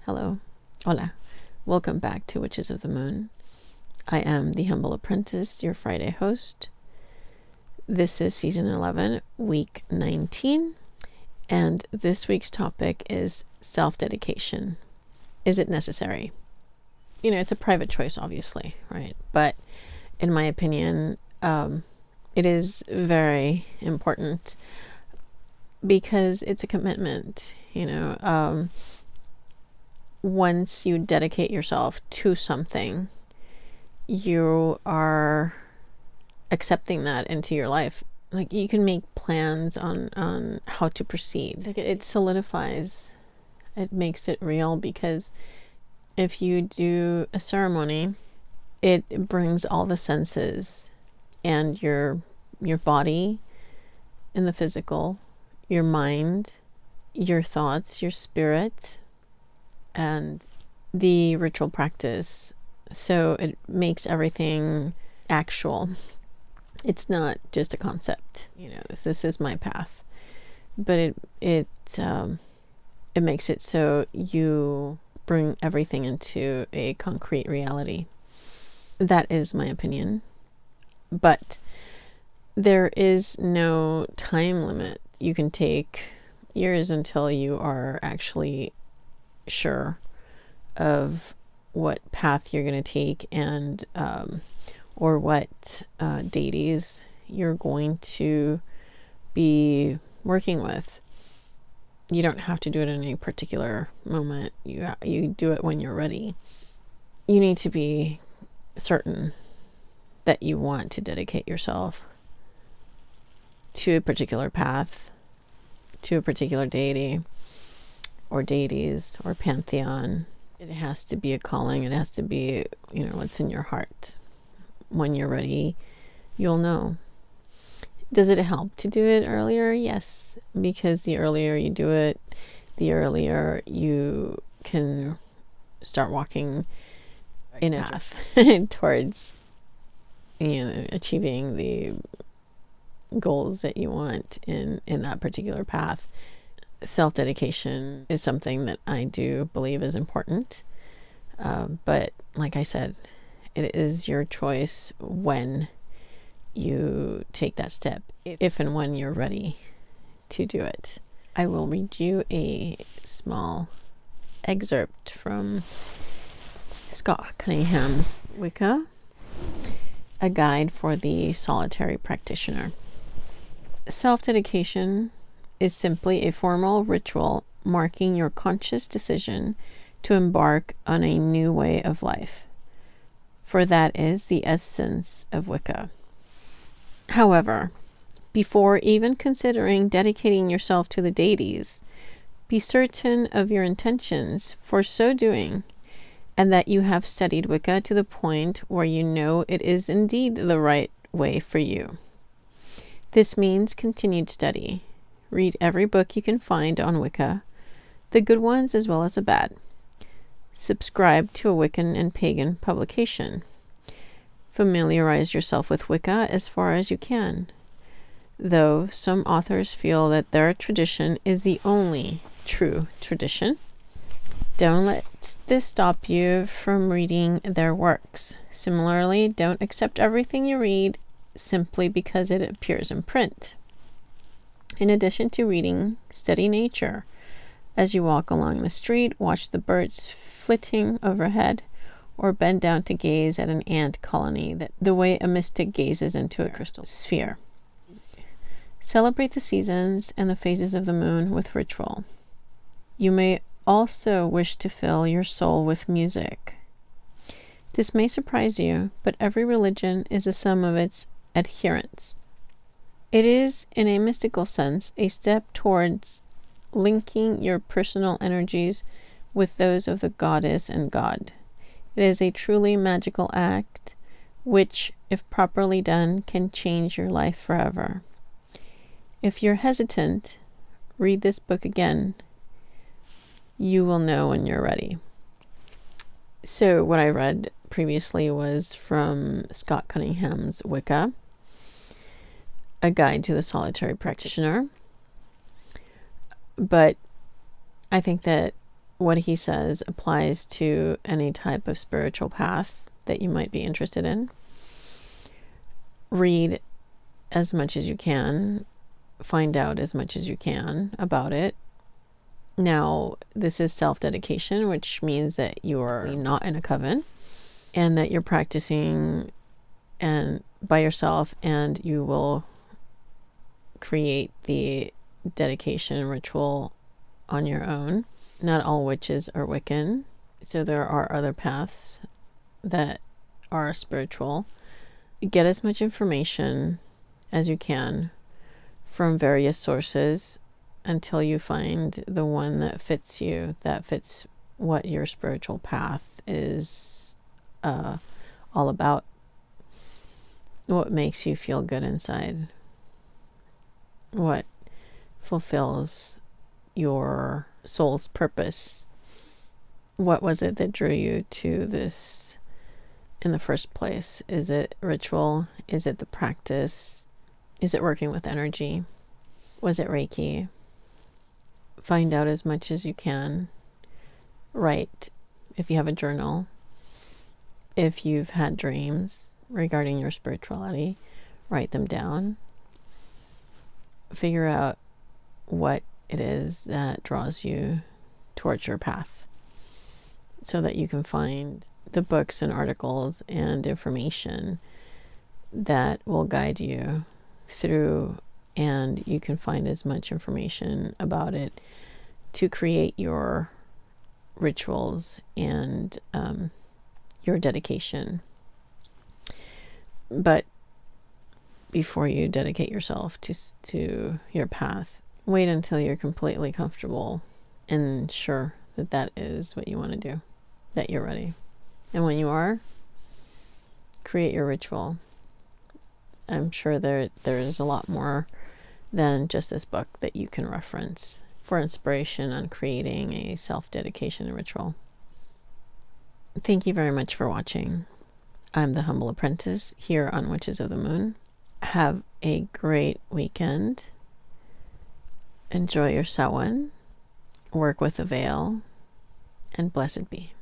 Hello. Hola. Welcome back to Witches of the Moon. I am the Humble Apprentice, your Friday host. This is season 11, week 19. And this week's topic is self-dedication. Is it necessary? You know, it's a private choice, obviously, right? But in my opinion, it is very important because it's a commitment, once you dedicate yourself to something, you are accepting that into your life. Like, you can make plans on how to proceed. Like, it solidifies, it makes it real, because if you do a ceremony, it brings all the senses and your body and the physical, your mind, your thoughts, your spirit, and the ritual practice. So it makes everything actual. It's not just a concept. This is my path, but it makes it so you bring everything into a concrete reality. That is my opinion. But there is no time limit. You can take years until you are actually sure of what path you're going to take, and or what deities you're going to be working with. You don't have to do it in any particular moment. You do it when you're ready. You need to be certain that you want to dedicate yourself to a particular path, to a particular deity or deities or pantheon. It has to be a calling. It has to be, what's in your heart. When you're ready, you'll know. Does it help to do it earlier? Yes, because the earlier you do it, the earlier you can start walking in a path towards achieving the goals that you want in that particular path. Self-dedication is something that I do believe is important, but like I said, it is your choice when you take that step, if and when you're ready to do it. I will read you a small excerpt from Scott Cunningham's Wicca, a guide for the solitary practitioner. Self-dedication is simply a formal ritual marking your conscious decision to embark on a new way of life, for that is the essence of Wicca. However, before even considering dedicating yourself to the deities, be certain of your intentions for so doing, and that you have studied Wicca to the point where you know it is indeed the right way for you. This means continued study. Read every book you can find on Wicca, the good ones as well as the bad. Subscribe to a Wiccan and pagan publication. Familiarize yourself with Wicca as far as you can, though some authors feel that their tradition is the only true tradition. Don't let this stop you from reading their works. Similarly, don't accept everything you read simply because it appears in print. In addition to reading, study nature. As you walk along the street, watch the birds flitting overhead, or bend down to gaze at an ant colony the way a mystic gazes into a crystal sphere. Celebrate the seasons and the phases of the moon with ritual. You may also wish to fill your soul with music. This may surprise you, but every religion is a sum of its adherents. It is, in a mystical sense, a step towards linking your personal energies with those of the goddess and god. It is a truly magical act, which, if properly done, can change your life forever. If you're hesitant, read this book again. You will know when you're ready. So what I read previously was from Scott Cunningham's Wicca, a guide to the solitary practitioner. But I think that what he says applies to any type of spiritual path that you might be interested in. Read as much as you can, find out as much as you can about it. Now, this is self-dedication, which means that you are not in a coven and that you're practicing and by yourself, and you will create the dedication ritual on your own. Not all witches are Wiccan, so there are other paths that are spiritual. Get as much information as you can from various sources until you find the one that fits you, that fits what your spiritual path is all about, what makes you feel good inside, what fulfills your soul's purpose. What was it that drew you to this in the first place? Is it ritual? Is it the practice? Is it working with energy? Was it Reiki? Find out as much as you can. Write if you have a journal. If you've had dreams regarding your spirituality, write them down. Figure out what it is that draws you towards your path so that you can find the books and articles and information that will guide you through, and you can find as much information about it to create your rituals and your dedication. But before you dedicate yourself to your path, wait until you're completely comfortable and sure that that is what you want to do, that you're ready. And when you are, create your ritual. I'm sure there is a lot more than just this book that you can reference for inspiration on creating a self-dedication ritual. Thank you very much for watching. I'm the Humble Apprentice here on Witches of the Moon. Have a great weekend. Enjoy your Samhain. Work with a veil. And blessed be.